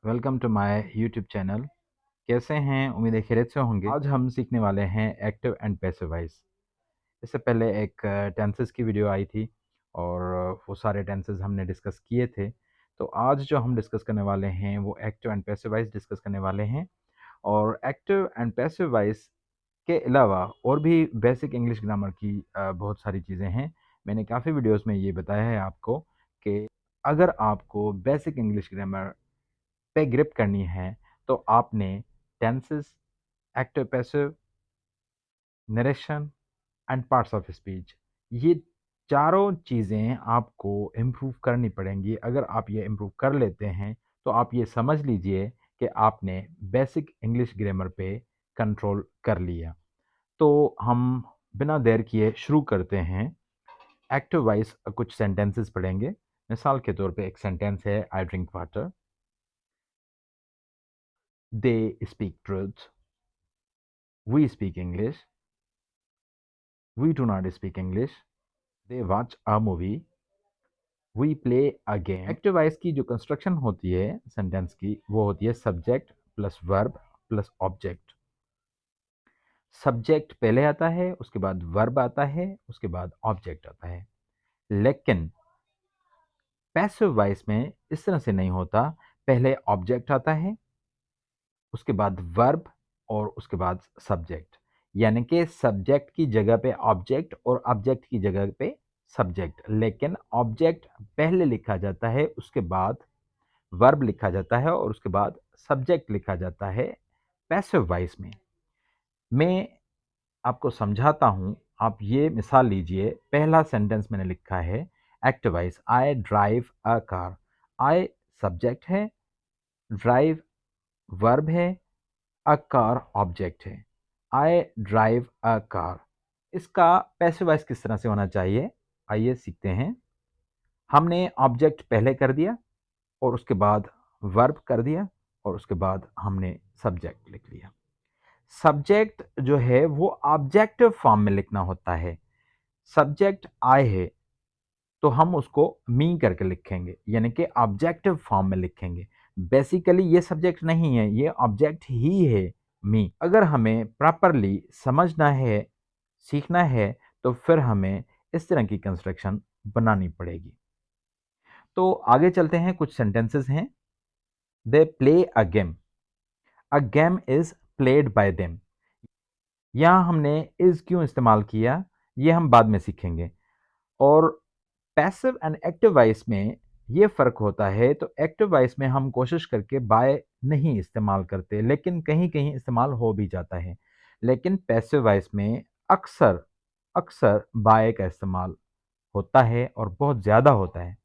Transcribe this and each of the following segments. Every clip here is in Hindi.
Welcome to my YouTube channel. कैसे हैं? उम्मीद है खैरियत से होंगे। आज हम सीखने वाले हैं एक्टिव एंड पैसिव वॉइस। इससे पहले एक टेंसेस की वीडियो आई थी और वो सारे टेंसेस हमने डिस्कस किए थे। तो आज जो हम डिस्कस करने वाले हैं वो active and passive voice discuss करने वाले हैं। और एक्टिव एंड पैसिव वॉइस के अलावा और भी बेसिक इंग्लिश ग्रामर की बहुत सारी चीज़ें हैं। मैंने काफ़ी वीडियोस में ये बताया है आपको कि अगर आपको बेसिक इंग्लिश ग्रामर पे ग्रिप करनी है तो आपने tenses, active passive, narration and parts of speech, ये चारों चीज़ें आपको इम्प्रूव करनी पड़ेंगी। अगर आप ये इम्प्रूव कर लेते हैं तो आप ये समझ लीजिए कि आपने बेसिक इंग्लिश ग्रामर पे कंट्रोल कर लिया। तो हम बिना देर किए शुरू करते हैं। एक्टिव वॉइस कुछ सेंटेंसेस पढ़ेंगे। मिसाल के तौर पे एक सेंटेंस है, I drink water. They speak truth. We speak English. We do not speak English. They watch a movie. We play a game. Active voice की जो कंस्ट्रक्शन होती है सेंटेंस की, वो होती है subject plus verb plus object. Subject पहले आता है, उसके बाद वर्ब आता है, उसके बाद ऑब्जेक्ट आता है। लेकिन पैसिव वॉइस में इस तरह से नहीं होता। पहले ऑब्जेक्ट आता है, उसके बाद वर्ब और उसके बाद सब्जेक्ट। यानी कि सब्जेक्ट की जगह पे ऑब्जेक्ट और ऑब्जेक्ट की जगह पे सब्जेक्ट। लेकिन ऑब्जेक्ट पहले लिखा जाता है, उसके बाद वर्ब लिखा जाता है और उसके बाद सब्जेक्ट लिखा जाता है पैसिव वॉइस में। मैं आपको समझाता हूँ। आप ये मिसाल लीजिए। पहला सेंटेंस मैंने लिखा है active voice, I drive a car. I subject है, ड्राइव वर्ब है, अ कार ऑब्जेक्ट है। I drive a car. इसका पैसिव वॉइस किस तरह से होना चाहिए, आइए सीखते हैं। हमने ऑब्जेक्ट पहले कर दिया और उसके बाद वर्ब कर दिया और उसके बाद हमने सब्जेक्ट लिख लिया। सब्जेक्ट जो है वो ऑब्जेक्टिव फॉर्म में लिखना होता है। सब्जेक्ट आई है तो हम उसको मी करके लिखेंगे, यानी कि ऑब्जेक्टिव फॉर्म में लिखेंगे। बेसिकली ये सब्जेक्ट नहीं है, ये ऑब्जेक्ट ही है, मी। अगर हमें प्रॉपरली समझना है, सीखना है, तो फिर हमें इस तरह की कंस्ट्रक्शन बनानी पड़ेगी। तो आगे चलते हैं। कुछ सेंटेंसेस हैं। They play a game. A game is played by them. यहाँ हमने इज क्यों इस्तेमाल किया, ये हम बाद में सीखेंगे। और पैसिव एंड एक्टिव वॉइस में ये फ़र्क होता है। तो एक्टिव वॉइस में हम कोशिश करके बाय नहीं इस्तेमाल करते, लेकिन कहीं कहीं इस्तेमाल हो भी जाता है। लेकिन पैसिव वॉइस में अक्सर अक्सर बाय का इस्तेमाल होता है और बहुत ज़्यादा होता है।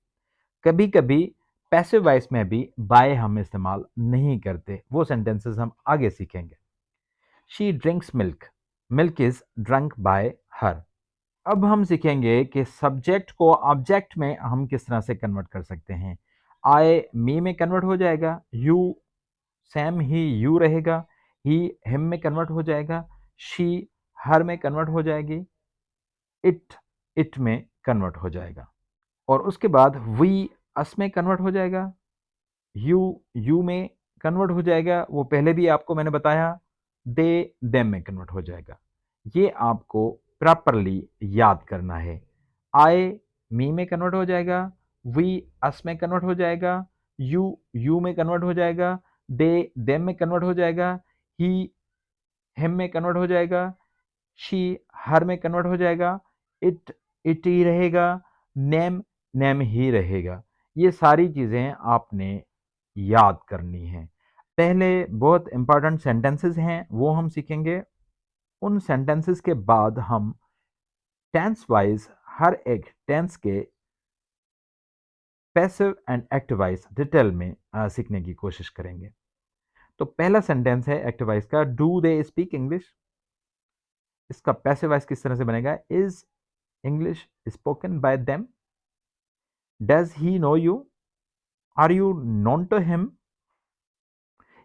कभी कभी पैसिव वॉइस में भी बाय हम इस्तेमाल नहीं करते। वो सेंटेंसेस हम आगे सीखेंगे। She drinks milk. Milk is drunk by हर। अब हम सीखेंगे कि सब्जेक्ट को ऑब्जेक्ट में हम किस तरह से कन्वर्ट कर सकते हैं। आई मी में कन्वर्ट हो जाएगा, यू सैम ही यू रहेगा, ही हिम में कन्वर्ट हो जाएगा, शी हर में कन्वर्ट हो जाएगी, इट इट में कन्वर्ट हो जाएगा। और उसके बाद वी अस में कन्वर्ट हो जाएगा, यू यू में कन्वर्ट हो जाएगा, वो पहले भी आपको मैंने बताया। दे देम में कन्वर्ट हो जाएगा। ये आपको प्रॉपरली याद करना है। आई मी में कन्वर्ट हो जाएगा, वी अस में कन्वर्ट हो जाएगा, यू यू में कन्वर्ट हो जाएगा, दे देम में कन्वर्ट हो जाएगा, ही हिम में कन्वर्ट हो जाएगा, शी हर में कन्वर्ट हो जाएगा, इट इट ही रहेगा, नेम नेम ही रहेगा। ये सारी चीज़ें आपने याद करनी है। पहले बहुत इंपॉर्टेंट सेंटेंसेस हैं, वो हम सीखेंगे। उन सेंटेंसेस के बाद हम टेंस वाइज हर एक टेंस के passive and active voice detail में सीखने की कोशिश करेंगे। तो पहला सेंटेंस है एक्टिव वॉइस का, डू दे स्पीक इंग्लिश। इसका पैसिव वॉइस किस तरह से बनेगा, is English spoken by them. Does he know you, are you known to him.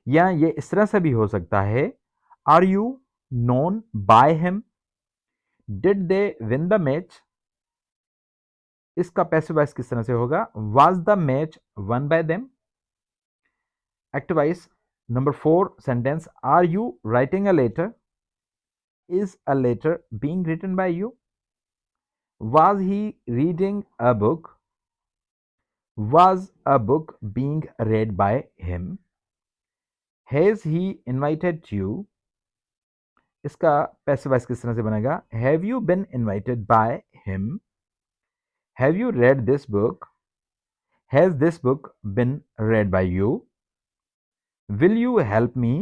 या ये इस तरह से भी हो सकता है, are you known by him. Did they win the match. इसका पैसिव वॉइस किस तरह से होगा, was the match one by them. Activize. Number 4 sentence. Are you writing a letter? Is a letter being written by you? Was he reading a book? Was a book being read by him? Has he invited you? इसका पैसिव वॉइस किस तरह से बनेगा? Have you been invited by him? Have you read this book? Has this book been read by you? Will you help me?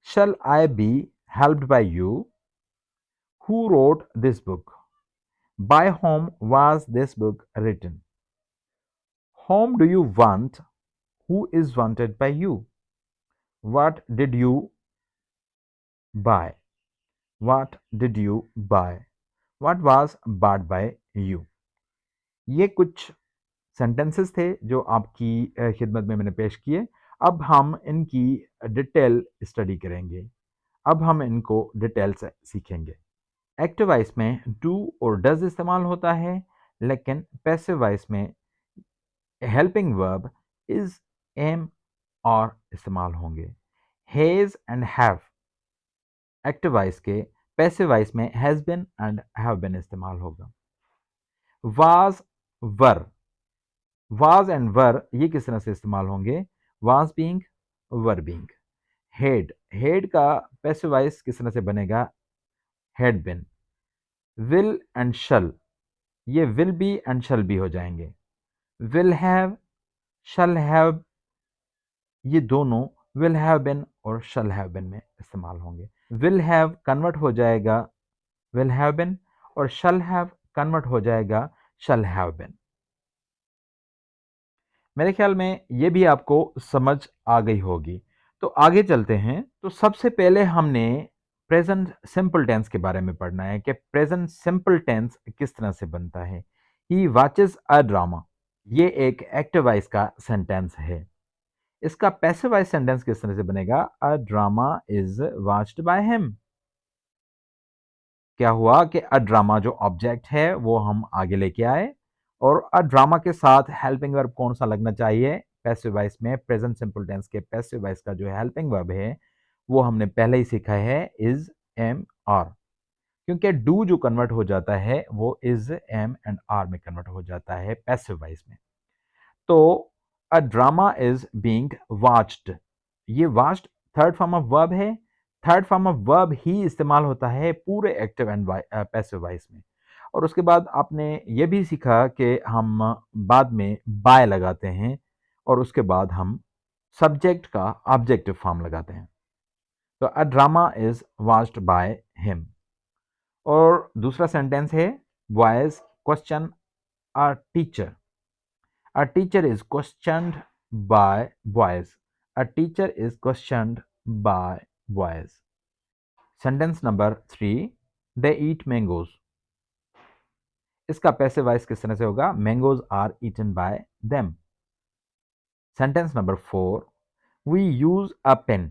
Shall I be helped by you? Who wrote this book? By whom was this book written? Whom do you want? Who is wanted by you? What did you buy? What did you buy? What was bought by you? ये कुछ सेंटेंसेस थे जो आपकी खिदमत में मैंने पेश किए। अब हम इनकी डिटेल स्टडी करेंगे। अब हम इनको डिटेल से सीखेंगे। एक्टिव वॉइस में डू और डज इस्तेमाल होता है, लेकिन पैसिव वॉइस में हेल्पिंग वर्ब इज, एम और इस्तेमाल होंगे। Has and have active voice के, पैसिव वॉइस में has been and have been इस्तेमाल होगा। वाज, वर, वाज एंड वर ये किस तरह से इस्तेमाल होंगे? Was being, were being. Head, head का पैसिव वॉइस किस तरह से बनेगा? Had been. विल एंड शल, ये will be and shall B हो जाएंगे। विल हैव, शल हैव, ये दोनों विल हैव बिन और शल हैव बिन में इस्तेमाल होंगे। विल हैव कन्वर्ट हो जाएगा विल हैव बिन और शल हैव कन्वर्ट हो जाएगा शल हैव बिन। मेरे ख्याल में ये भी आपको समझ आ गई होगी। तो आगे चलते हैं। तो सबसे पहले हमने प्रेजेंट सिंपल टेंस के बारे में पढ़ना है कि प्रेजेंट सिंपल टेंस किस तरह से बनता है। ही वॉचेस अ ड्रामा, ये एक एक्टिव वॉइस का सेंटेंस है। इसका पैसिव वॉइस सेंटेंस किस तरह से बनेगा? अ drama is watched by him. क्या हुआ कि अ ड्रामा जो ऑब्जेक्ट है वो हम आगे लेके आए और अ ड्रामा के साथ हेल्पिंग वर्ब कौन सा लगना चाहिए? पैसिव वॉइस में प्रेजेंट सिंपल टेंस के पैसिव वॉइस का जो हेल्पिंग वर्ब है वो हमने पहले ही सीखा है, इज, एम, आर। क्योंकि डू जो कन्वर्ट हो जाता है वो इज, एम एंड आर में कन्वर्ट हो जाता है पैसिव वॉइस में। तो a drama is being watched, ये watched third form of verb है। थर्ड फॉर्म ऑफ वर्ब ही इस्तेमाल होता है पूरे एक्टिव एंड पैसिव वॉइस में। और उसके बाद आपने ये भी सीखा कि हम बाद में बाय लगाते हैं और उसके बाद हम सब्जेक्ट का ऑब्जेक्टिव फॉर्म लगाते हैं। तो a drama is watched by him. और दूसरा सेंटेंस है boys question a teacher. A teacher is questioned by boys. A teacher is questioned by boys. Sentence number 3, they eat mangoes. इसका पैसिव वॉइस किस तरह से होगा? Mangoes are eaten by them. Sentence number 4, we use a pen.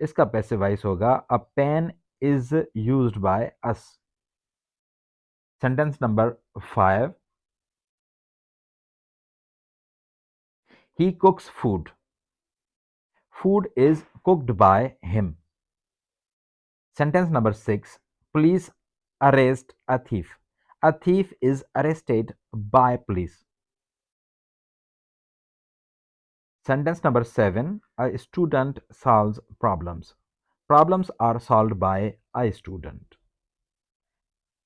इसका पैसिव वॉइस होगा a pen is used by us. Sentence number 5, he cooks food. Food is cooked by him. Sentence number 6, police arrest a thief. A thief is arrested by police. Sentence number 7, a student solves problems. Problems are solved by a student.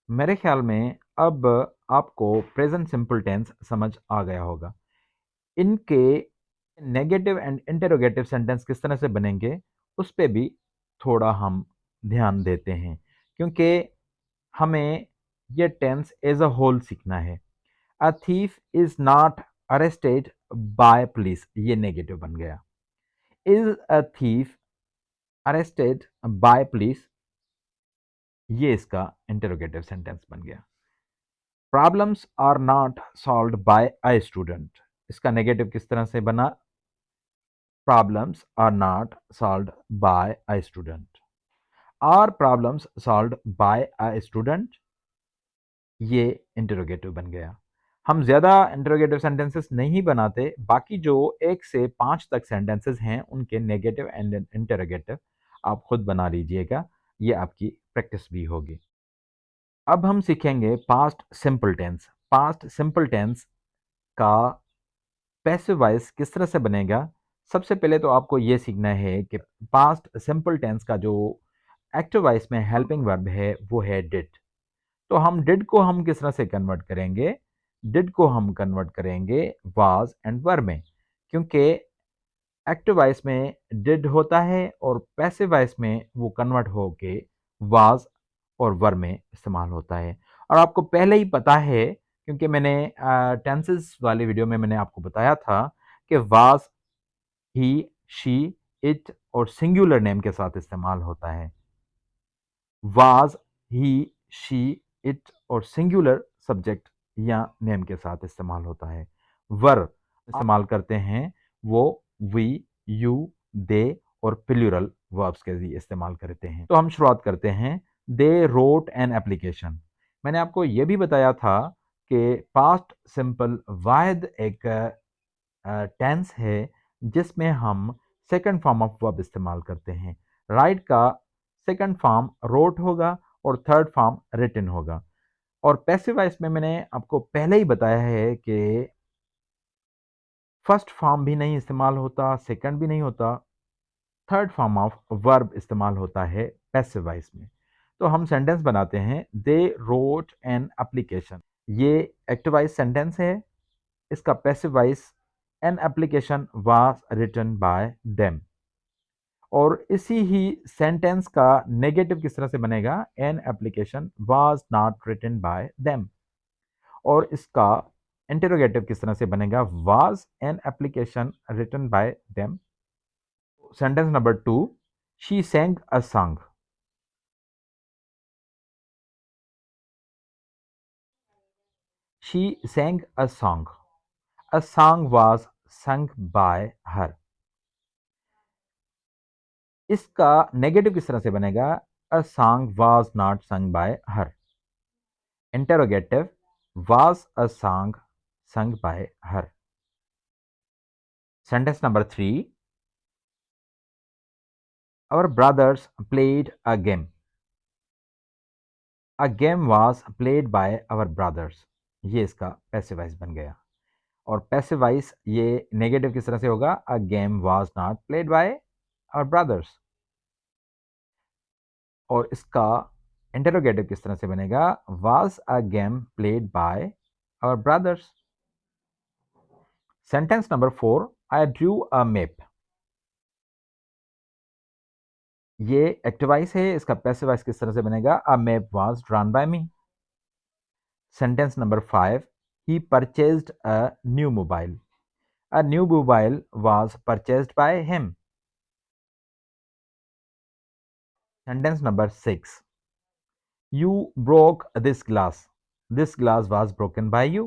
मेरे ख्याल में अब आपको प्रेजेंट सिंपल टेंस समझ आ गया होगा। इनके नेगेटिव एंड इंटेरोगेटिव सेंटेंस किस तरह से बनेंगे उस पे भी थोड़ा हम ध्यान देते हैं, क्योंकि हमें ये टेंस एज अ होल सीखना है। A thief is not arrested by police, ये नेगेटिव बन गया। Is a thief arrested by police, ये इसका इंटेरोगेटिव सेंटेंस बन गया। Problems are not solved by a student, इसका नेगेटिव किस तरह से बना? Problems are not solved by a student. Are problems solved by a student? ये इंटरोगेटिव बन गया। हम ज़्यादा इंटरोगेटिव सेंटेंसेस नहीं बनाते, बाकी जो 1 से 5 तक सेंटेंसेस हैं उनके नेगेटिव एंड इंटरोगेटिव आप खुद बना लीजिएगा, ये आपकी प्रैक्टिस भी होगी। अब हम सीखेंगे past simple tense. Past simple tense का पैसिव वॉइस किस तरह से बनेगा? सबसे पहले तो आपको ये सीखना है कि पास्ट सिंपल टेंस का जो एक्टिव वॉइस में हेल्पिंग वर्ब है वो है डिड। तो हम डिड को हम किस तरह से कन्वर्ट करेंगे? डिड को हम कन्वर्ट करेंगे वाज एंड वर में, क्योंकि एक्टिव वॉइस में डिड होता है और पैसिव वॉइस में वो कन्वर्ट होके वाज और वर में इस्तेमाल होता है। और आपको पहले ही पता है, क्योंकि मैंने टेंसेस वाली वीडियो में मैंने आपको बताया था कि वाज ही, शी, इट और सिंगुलर नेम के साथ इस्तेमाल होता है। वाज, ही, शी, इट और सिंगुलर सब्जेक्ट या नेम के साथ इस्तेमाल होता है। वर इस्तेमाल करते हैं वो वी, यू, दे और प्लूरल वर्ब्स के लिए इस्तेमाल करते हैं। तो हम शुरुआत करते हैं। They wrote an application. मैंने आपको ये भी बताया था कि पास्ट सिंपल वाहिद एक टेंस है जिसमें हम सेकंड फॉर्म ऑफ वर्ब इस्तेमाल करते हैं। राइट का सेकंड फॉर्म रोट होगा और थर्ड फॉर्म रिटन होगा। और पैसिव वॉइस में मैंने आपको पहले ही बताया है कि फर्स्ट फॉर्म भी नहीं इस्तेमाल होता, सेकंड भी नहीं होता, थर्ड फॉर्म ऑफ वर्ब इस्तेमाल होता है पैसिव वॉइस में। तो हम सेंटेंस बनाते हैं, दे रोट एन एप्लीकेशन। ये एक्टिव वॉइस सेंटेंस है। इसका passive voice, an application was written by them. और इसी ही सेंटेंस का नेगेटिव किस तरह से बनेगा? An application was not written by them. और इसका इंटरोगेटिव किस तरह से बनेगा? Was an application written by them. Sentence number 2, she sang a song. She sang a song. A song was sung by her. इसका नेगेटिव किस तरह से बनेगा? A song was not sung by her. Interrogative, was a song sung by her. Sentence number 3, our brothers played a game. A game was played by our brothers. ये इसका पैसिव वॉइस बन गया। और पैसिव वॉइस ये नेगेटिव किस तरह से होगा? A game was not played by our brothers. और इसका इंटरोगेटिव किस तरह से बनेगा? Was a game played by our brothers. Sentence number 4, I drew a map. ये एक्टिव वॉइस है। इसका पैसिव वॉइस किस तरह से बनेगा? A map was drawn by me. Sentence number 5, he purchased a new mobile. A new mobile was purchased by him. Sentence number 6, you broke this glass. This glass was broken by you.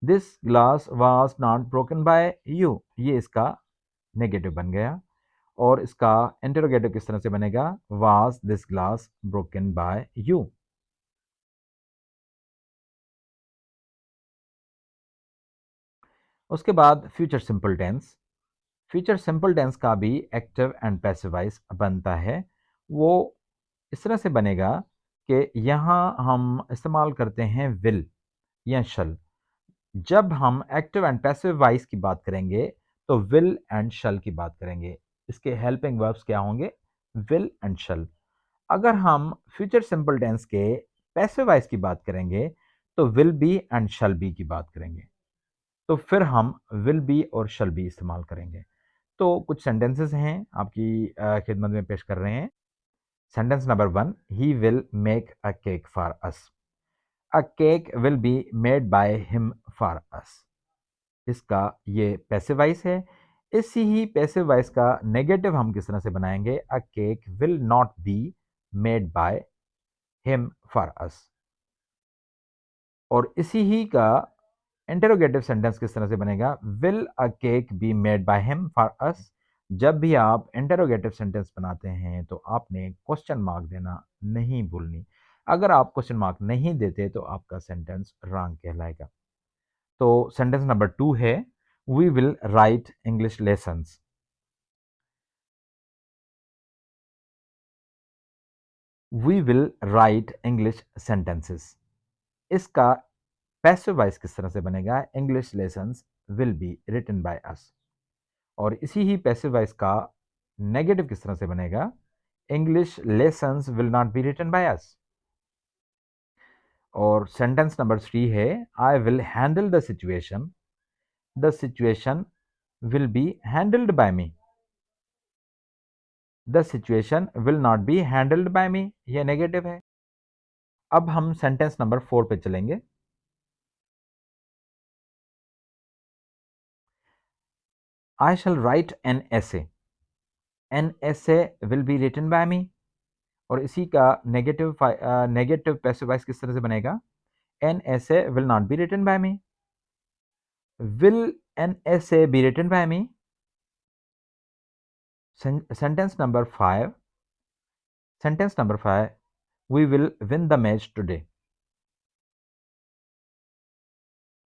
This glass was not broken by you. ये इसका नेगेटिव बन गया। और इसका इंटरोगेटिव किस तरह से बनेगा? Was this glass broken by you? उसके बाद future simple tense. Future simple tense का भी एक्टिव एंड पैसिव वॉइस बनता है। वो इस तरह से बनेगा कि यहाँ हम इस्तेमाल करते हैं विल या शल। जब हम एक्टिव एंड पैसिव वॉइस की बात करेंगे तो विल एंड शल की बात करेंगे। इसके हेल्पिंग वर्ब्स क्या होंगे? विल एंड शल। अगर हम फ्यूचर सिंपल टेंस के पैसिव वॉइस की बात करेंगे तो will be and shall B की बात करेंगे। तो फिर हम विल बी और शल बी इस्तेमाल करेंगे। तो कुछ सेंटेंसेस हैं आपकी खिदमत में पेश कर रहे हैं। Sentence number 1, he will make a cake for us. A cake will be made by him for us. इसका ये पैसिव वॉइस है। इसी ही पैसिव वॉइस का नेगेटिव हम किस तरह से बनाएंगे? अ cake will not be made by him for us. और इसी ही का इंटरोगेटिव सेंटेंस किस तरह से बनेगा? Will a cake be made by him for us. जब भी आप इंटरोगेटिव सेंटेंस बनाते हैं तो आपने क्वेश्चन मार्क देना नहीं भूलनी। अगर आप क्वेश्चन मार्क नहीं देते तो आपका सेंटेंस रॉन्ग कहलाएगा। तो सेंटेंस नंबर 2 है we will write English lessons. We will write English sentences. इसका पैसिव वॉइस किस तरह से बनेगा? English lessons will be written by us. और इसी ही पैसिव वॉइस का नेगेटिव किस तरह से बनेगा? English lessons will not be written by us. और सेंटेंस नंबर 3 है I will handle the situation, the situation will be handled by me. The situation will not be handled by मी, यह नेगेटिव है। अब हम सेंटेंस नंबर 4 पे चलेंगे। I shall write an essay, an essay will be written by me. और इसी का नेगेटिव पैसिव वॉइस किस तरह से बनेगा? An essay will not be written by me. Will an essay be written by me? Sentence number 5, we will win the match today,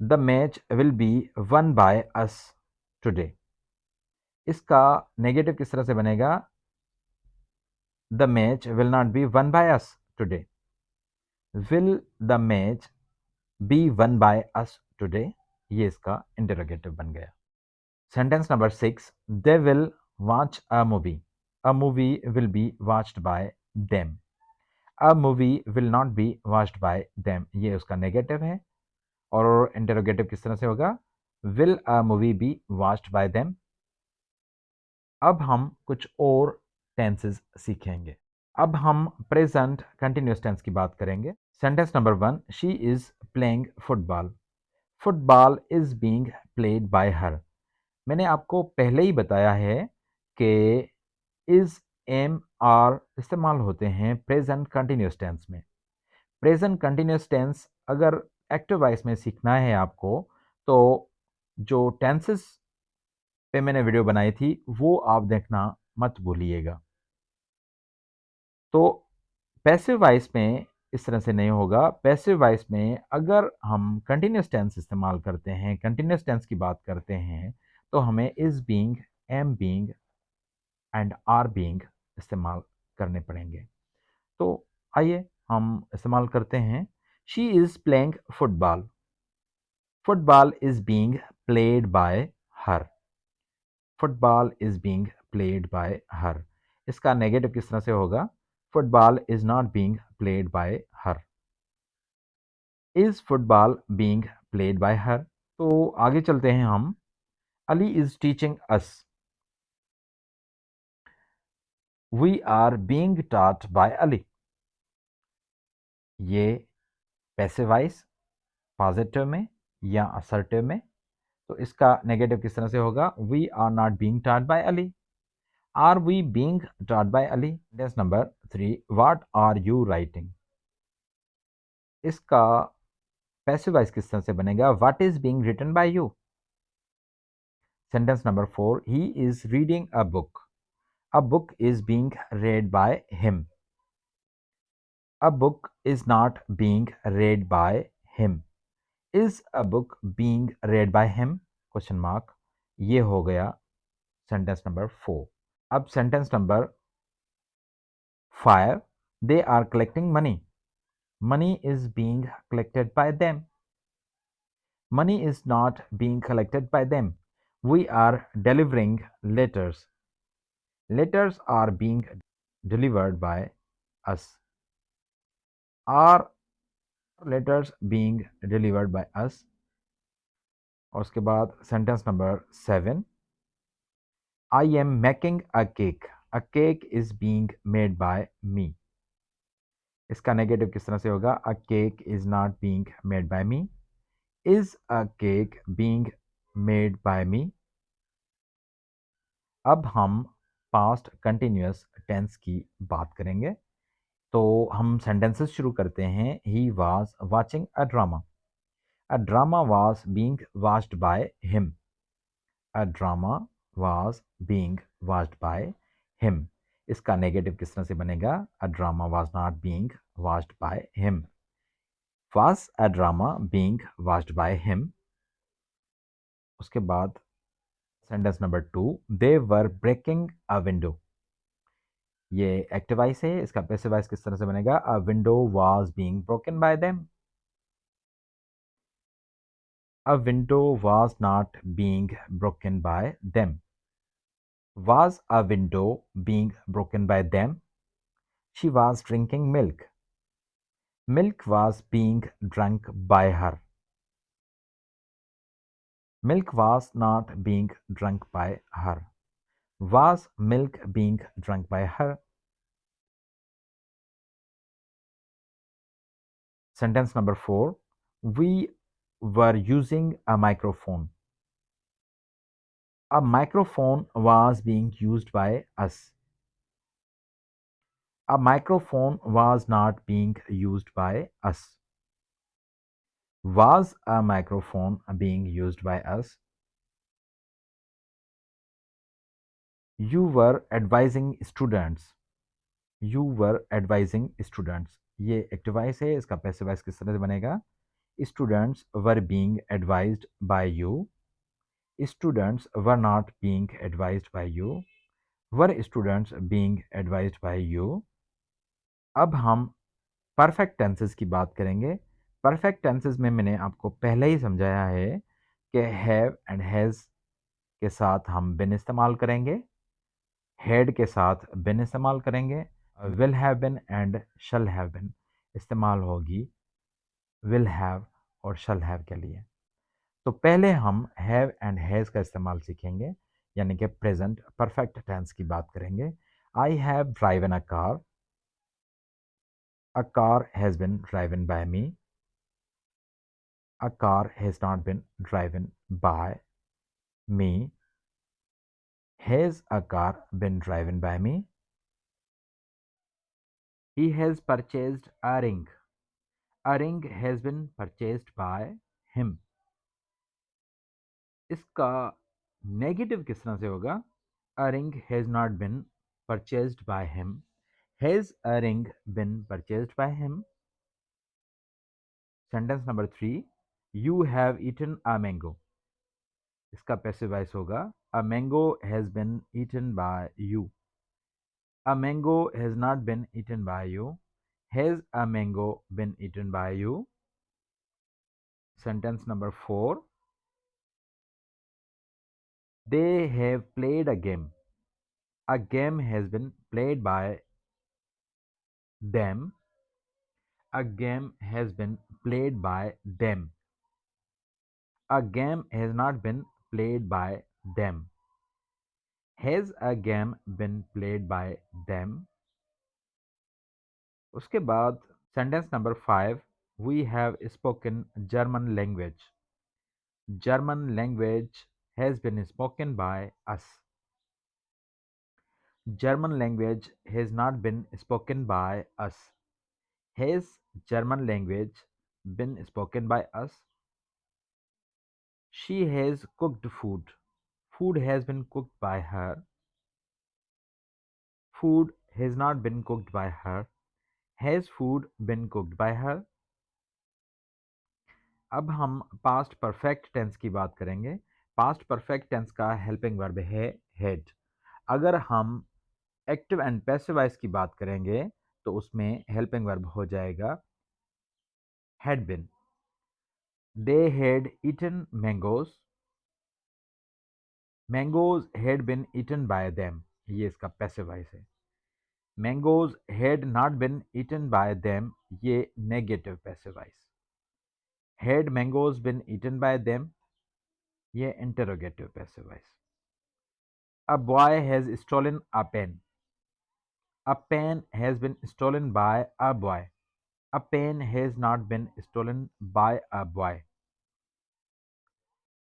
the match will be won by us today. इसका नेगेटिव किस तरह से बनेगा? The match will not be won by us today, will the match be won by us today, ये इसका इंटरोगेटिव बन गया। Sentence number 6, they will watch a movie will be watched by them, a movie will not B watched by them, ये उसका नेगेटिव है। और इंटरोगेटिव किस तरह से होगा? Will a movie be watched by them. अब हम कुछ और टेंसेस सीखेंगे। अब हम प्रेजेंट कंटिन्यूअस टेंस की बात करेंगे। Sentence number 1, she is playing football, football is being played by हर। मैंने आपको पहले ही बताया है कि इज, एम, आर इस्तेमाल होते हैं प्रेजेंट कंटिन्यूअस टेंस में। प्रेजेंट कंटिन्यूअस टेंस अगर एक्टिव वॉइस में सीखना है आपको, तो जो टेंसेस पे मैंने वीडियो बनाई थी वो आप देखना मत भूलिएगा। तो पैसिव वॉइस में इस तरह से नहीं होगा। पैसिव वॉइस में अगर हम कंटिन्यूअस टेंस इस्तेमाल करते हैं, कंटिन्यूअस टेंस की बात करते हैं, तो हमें is being, am being and are being इस्तेमाल करने पड़ेंगे। तो आइए हम इस्तेमाल करते हैं। She is playing football, football is being played by her, football is being played by her. इसका नेगेटिव किस तरह से होगा? Football is not being played by her. Is football being played by her. तो आगे चलते हैं हम। Ali is teaching us, we are being taught by Ali. ये पैसिव वॉइस पॉजिटिव में या असर्टिव में, तो इसका नेगेटिव किस तरह से होगा? We are not being taught by Ali, are we being taught by Ali. Sentence number 3, what are you writing. इसका पैसिव वॉइस किस तरह से बनेगा? What is being written by you. Sentence number 4, he is reading a book, a book is being read by him, a book is not being read by him, is a book being read by him, question mark. ये हो गया सेंटेंस नंबर 4। अब sentence number 5, they are collecting money, money is being collected by them, money is not being collected by them, we are delivering letters, letters are being delivered by us, are letters being delivered by us। और उसके बाद sentence number 7, I am making a cake is being made by me. इसका नेगेटिव किस तरह से होगा? A cake is not being made by me, is a cake being made by me. अब हम पास्ट कंटिन्यूअस टेंस की बात करेंगे। तो हम सेंटेंसेस शुरू करते हैं। He was watching a drama, a drama was being watched by him, a drama was being watched by him। इसका नेगेटिव किस तरह से बनेगा? a drama was not being watched by him, was a drama being watched by him। उसके बाद sentence number 2, they were breaking a window. ये एक्टिव वॉइस है, इसका पैसिव वॉइस किस तरह से बनेगा? A window was being broken by them. A window was not being broken by them. Was a window being broken by them? She was drinking milk. Milk was being drunk by her. Milk was not being drunk by her. Was milk being drunk by her? Sentence number 4. We were using a microphone. A microphone was being used by us. A microphone was not being used by us. Was a microphone being used by us? You were advising students. You were advising students. ये एक्टिव वॉइस है, इसका पैसिव वॉइस किस तरह से बनेगा? Students were being advised by you. Students were not being advised by you. Were students being advised by you? अब हम परफेक्ट टेंसेस की बात करेंगे। परफेक्ट टेंसेस में मैंने आपको पहले ही समझाया है कि हैव एंड हैज़ के साथ हम बिन इस्तेमाल करेंगे, हैड के साथ बिन इस्तेमाल करेंगे, will have been and shall have been इस्तेमाल होगी विल हैव और शल हैव के लिए। तो पहले हम हैव एंड हैज़ का इस्तेमाल सीखेंगे, यानी कि प्रेजेंट परफेक्ट टेंस की बात करेंगे। I have driven a car has been driven by me, a car has not been driven by me, has a car been driven by me, he has purchased a ring. A ring has been purchased by him. इसका नेगेटिव किस तरह से होगा? A ring has not been purchased by him. Has a ring been purchased by him? Sentence number 3. You have eaten a mango. इसका पैसिव वॉइस होगा A mango has been eaten by you. A mango has not been eaten by you. Has a mango been eaten by you? Sentence number 4. They have played a game. A game has been played by them. A game has been played by them. A game has not been played by them. Has a game been played by them? उसके बाद sentence number 5. We have spoken German language. German language has been spoken by us. German language has not been spoken by us. Has German language been spoken by us? She has cooked food. Food has been cooked by her. Food has not been cooked by her. Has food been cooked by her? अब हम पास्ट परफेक्ट टेंस की बात करेंगे। पास्ट परफेक्ट टेंस का हेल्पिंग वर्ब है हैड। अगर हम एक्टिव एंड पैसिव वॉइस की बात करेंगे तो उसमें हेल्पिंग वर्ब हो जाएगा had been. They had eaten mangoes. Mangoes had been eaten by them. ये इसका पैसिव वॉइस है। Mangoes had not been eaten by them, ये negative passive voice. Had mangoes been eaten by them, ये interrogative passive voice. A boy has stolen a pen. A pen has been stolen by a boy. A pen has not been stolen by a boy.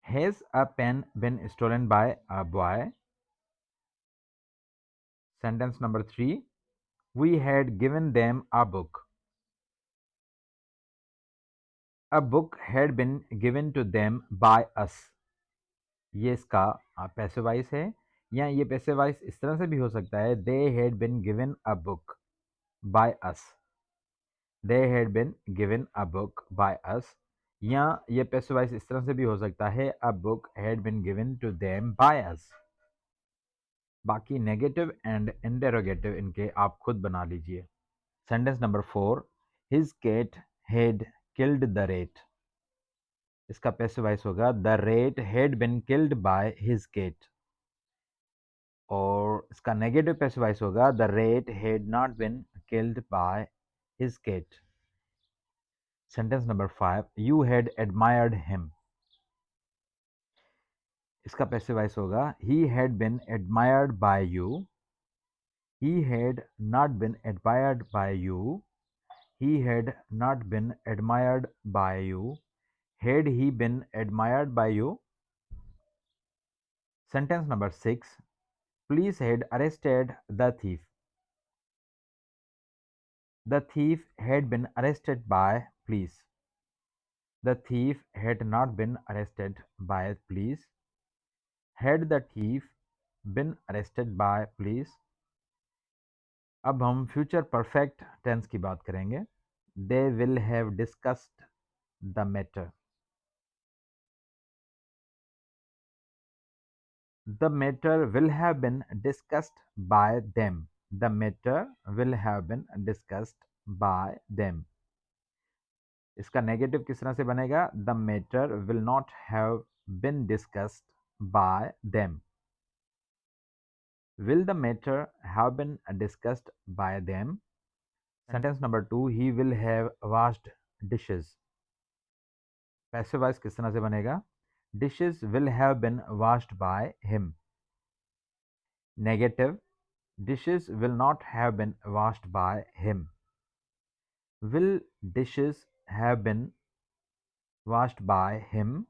Has a pen been stolen by a boy? Sentence number 3. We had given them a book. A book had been given to them by us. ये इसका पैसिव वॉइस है, या ये पैसिव वॉइस इस तरह से भी हो सकता है they had been given a book by us. They had been given a book by us, या ये पैसिव वॉइस इस तरह से भी हो सकता है, a book had been given to them by us. बाकी नेगेटिव एंड इंटेरोगेटिव इनके आप खुद बना लीजिए। Sentence number 4, his cat had killed the rat. इसका पैसिव वॉइस होगा the rat had been killed by his cat. और इसका नेगेटिव पैसिव वॉइस होगा the rat had not been killed by his cat. Sentence number 5, you had admired him. इसका पैसिव वॉइस होगा he had been admired by you. He had not been admired by you. He had not been admired by you. Had he been admired by you. Sentence number 6, police had arrested the thief. The thief had been arrested by police. The thief had not been arrested by police. Had the thief been arrested by police? अब हम फ्यूचर परफेक्ट टेंस की बात करेंगे। They will have discussed the matter. The matter will have been discussed by them. The matter will have been discussed by them. इसका नेगेटिव किस तरह से बनेगा? The matter will not have been discussed bye them. Will the matter have been discussed bye them. Sentence number 2, he will have washed dishes. Passive voice किस तरह से बनेगा? Dishes will have been washed by him. Negative, dishes will not have been washed by him. Will dishes have been washed by him.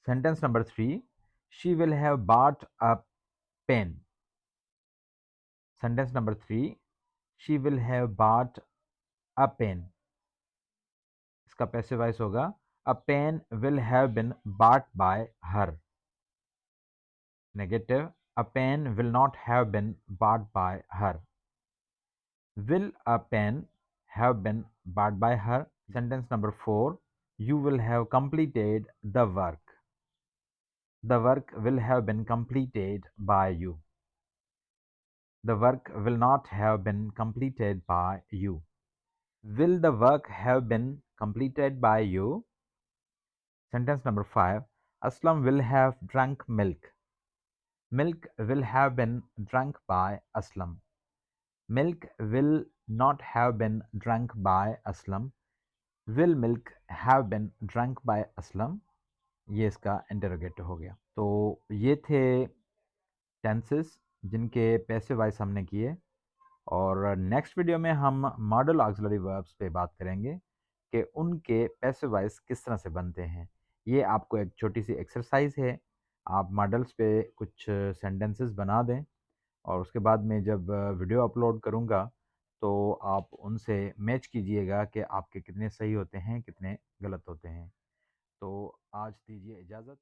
Sentence number 3, she will have bought a pen. Sentence number 3, she will have bought a pen. इसका पैसिव वॉइस होगा a pen will have been bought by her. Negative, a pen will not have been bought by her. Will a pen have been bought by her? Sentence number 4, you will have completed the work. The work will have been completed by you. The work will not have been completed by you. Will the work have been completed by you? Sentence number 5, Aslam will have drunk milk. Milk will have been drunk by Aslam. Milk will not have been drunk by Aslam. Will milk have been drunk by Aslam? ये इसका इंटरोगेटिव हो गया। तो ये थे टेंसेस जिनके पैसिव वॉइस हमने किए, और नेक्स्ट वीडियो में हम मॉडल ऑक्सिलरी वर्ब्स पे बात करेंगे कि उनके पैसिव वॉइस किस तरह से बनते हैं। ये आपको एक छोटी सी एक्सरसाइज है, आप मॉडल्स पे कुछ सेंटेंसेस बना दें और उसके बाद में जब वीडियो अपलोड करूँगा तो आप उनसे मैच कीजिएगा कि आपके कितने सही होते हैं, कितने गलत होते हैं। तो आज दीजिए इजाज़त।